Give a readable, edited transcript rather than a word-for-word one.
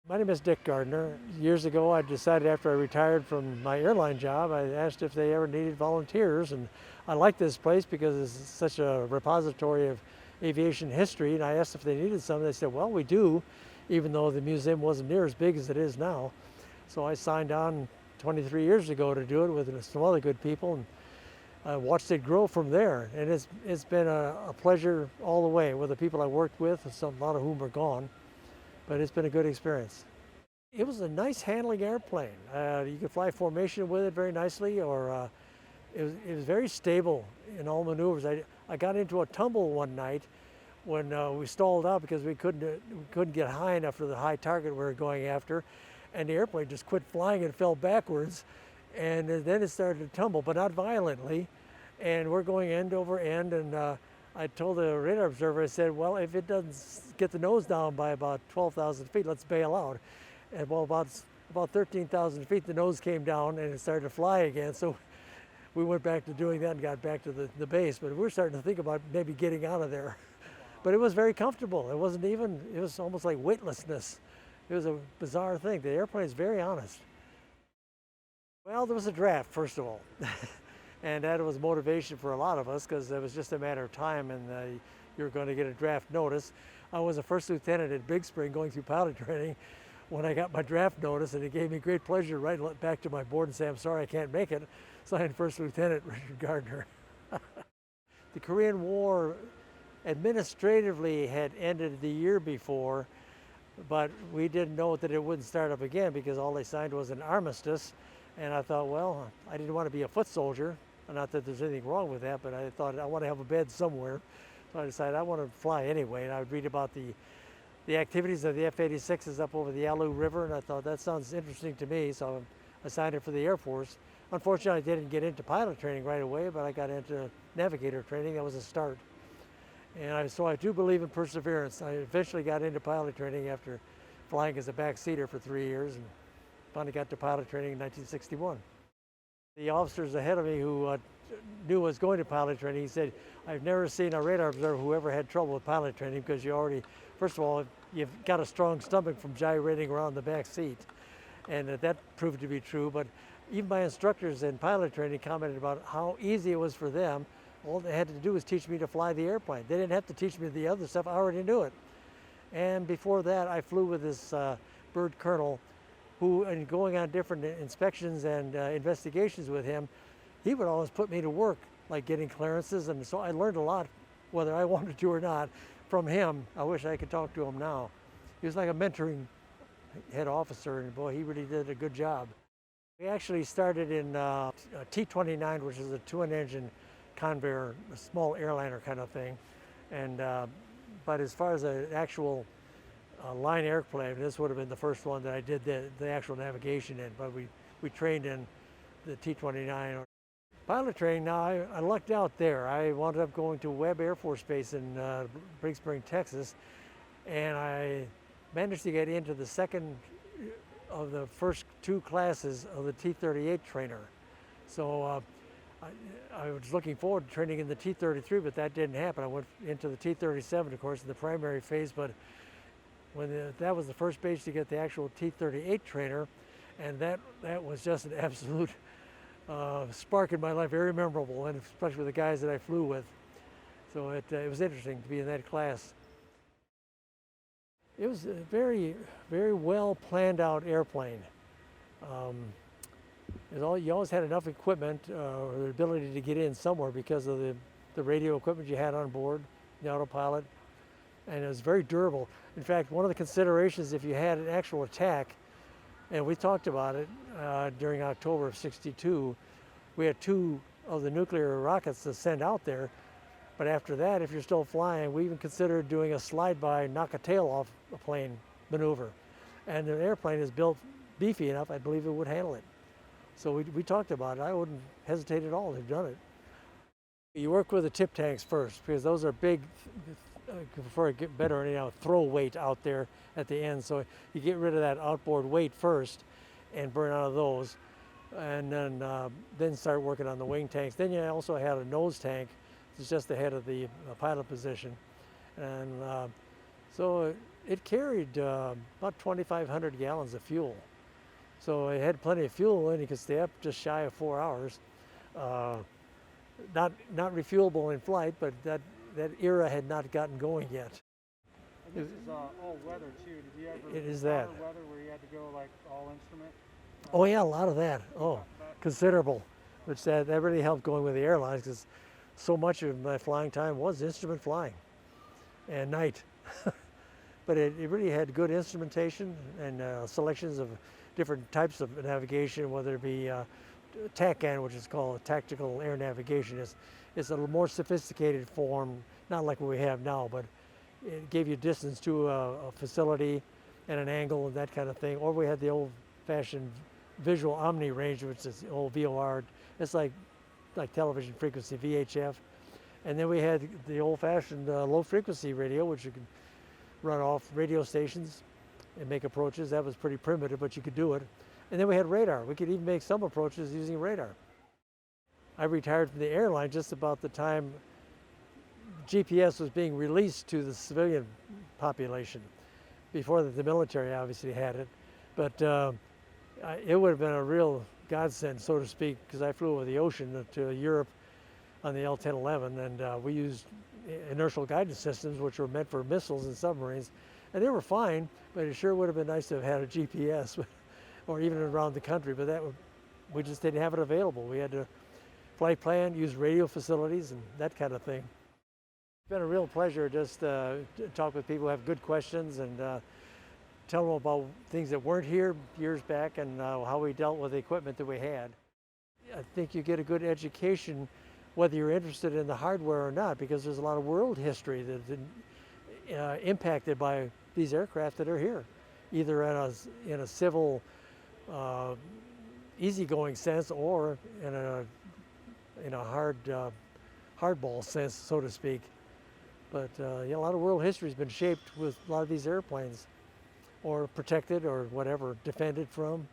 My name is Dick Gardner. Years ago, I decided after I retired from my airline job, I asked if they ever needed volunteers. And I like this place because it's such a repository of aviation history. And I asked if they needed some. They said, well, we do, even though the museum wasn't near as big as it is now. So I signed on 23 years ago to do it with some other good people. And I watched it grow from there. And it's been a pleasure all the way with the people I worked with, a lot of whom are gone. But it's been a good experience. It was a nice handling airplane. You could fly formation with it very nicely, or it was very stable in all maneuvers. I got into a tumble one night when we stalled out because we couldn't get high enough for the high target we were going after, and the airplane just quit flying and fell backwards, and then it started to tumble, but not violently, and we're going end over end, and I told the radar observer, I said, well, if it doesn't get the nose down by about 12,000 feet, let's bail out. And well, about 13,000 feet, the nose came down and it started to fly again. So we went back to doing that and got back to the base. But we were starting to think about maybe getting out of there. But it was very comfortable. It was almost like weightlessness. It was a bizarre thing. The airplane is very honest. Well, there was a draft, first of all. And that was motivation for a lot of us because it was just a matter of time and you were going to get a draft notice. I was a first lieutenant at Big Spring going through pilot training when I got my draft notice, and it gave me great pleasure to write back to my board and say, I'm sorry I can't make it. Signed First Lieutenant Richard Gardner. The Korean War administratively had ended the year before, but we didn't know that it wouldn't start up again because all they signed was an armistice. And I thought, well, I didn't want to be a foot soldier. Not that there's anything wrong with that, but I thought I want to have a bed somewhere. So I decided I want to fly anyway. And I would read about the activities of the F-86s up over the Yalu River, and I thought that sounds interesting to me, so I signed up for the Air Force. Unfortunately, I didn't get into pilot training right away, but I got into navigator training. That was a start. And so I do believe in perseverance. I eventually got into pilot training after flying as a backseater for 3 years, and finally got to pilot training in 1961. The officers ahead of me who knew I was going to pilot training, he said, I've never seen a radar observer who ever had trouble with pilot training because first of all, you've got a strong stomach from gyrating around the back seat. And that proved to be true, but even my instructors in pilot training commented about how easy it was for them. All they had to do was teach me to fly the airplane. They didn't have to teach me the other stuff, I already knew it. And before that, I flew with this bird colonel who, in going on different inspections and investigations with him, he would always put me to work, like getting clearances, and so I learned a lot, whether I wanted to or not, from him. I wish I could talk to him now. He was like a mentoring head officer, and boy, he really did a good job. We actually started in a T-29, which is a twin-engine Convair, a small airliner kind of thing, and but as far as an actual line airplane, this would have been the first one that I did the actual navigation in, but we trained in the T-29. Pilot training, now I lucked out there. I wound up going to Webb Air Force Base in Big Spring, Texas, and I managed to get into the second of the first two classes of the T-38 trainer. So I was looking forward to training in the T-33, but that didn't happen. I went into the T-37, of course, in the primary phase, but that was the first base to get the actual T-38 trainer, and that was just an absolute spark in my life, very memorable, and especially with the guys that I flew with. So it was interesting to be in that class. It was a very, very well planned out airplane. You always had enough equipment or the ability to get in somewhere because of the radio equipment you had on board, the autopilot, and it was very durable. In fact, one of the considerations if you had an actual attack, and we talked about it during October of '62, we had 2 of the nuclear rockets to send out there, but after that, if you're still flying, we even considered doing a slide-by, knock a tail off a plane maneuver. And the airplane is built beefy enough, I believe it would handle it. So we talked about it. I wouldn't hesitate at all. They've done it. You work with the tip tanks first because those are big, for a better throw weight out there at the end. So you get rid of that outboard weight first and burn out of those, and then start working on the wing tanks. Then you also had a nose tank. It's just ahead of the pilot position, and so it carried about 2,500 gallons of fuel. So it had plenty of fuel and you could stay up just shy of 4 hours. Not refuelable in flight, but that era had not gotten going yet. And this is all weather too. Did you ever It is that. weather where you had to go like all instrument? Oh yeah, a lot of that. Oh, considerable, which that really helped going with the airlines because so much of my flying time was instrument flying and night. But it really had good instrumentation and selections of different types of navigation, whether it be TACAN, which is called Tactical Air Navigation. It's a little more sophisticated form, not like what we have now, but it gave you distance to a facility and an angle and that kind of thing. Or we had the old-fashioned visual omni range, which is old VOR. It's like television frequency, VHF. And then we had the old-fashioned low-frequency radio, which you could run off radio stations and make approaches. That was pretty primitive, but you could do it. And then we had radar. We could even make some approaches using radar. I retired from the airline just about the time GPS was being released to the civilian population. Before the military obviously had it. But it would have been a real godsend, so to speak, because I flew over the ocean to Europe on the L-1011, and we used inertial guidance systems, which were meant for missiles and submarines. And they were fine, but it sure would have been nice to have had a GPS, or even around the country, but we just didn't have it available. We had to flight plan, use radio facilities, and that kind of thing. It's been a real pleasure just to talk with people who have good questions and tell them about things that weren't here years back and how we dealt with the equipment that we had. I think you get a good education whether you're interested in the hardware or not, because there's a lot of world history that's impacted by these aircraft that are here, either in a civil, easygoing sense or in a hardball sense, so to speak. But a lot of world history has been shaped with a lot of these airplanes, or protected, or whatever, defended from.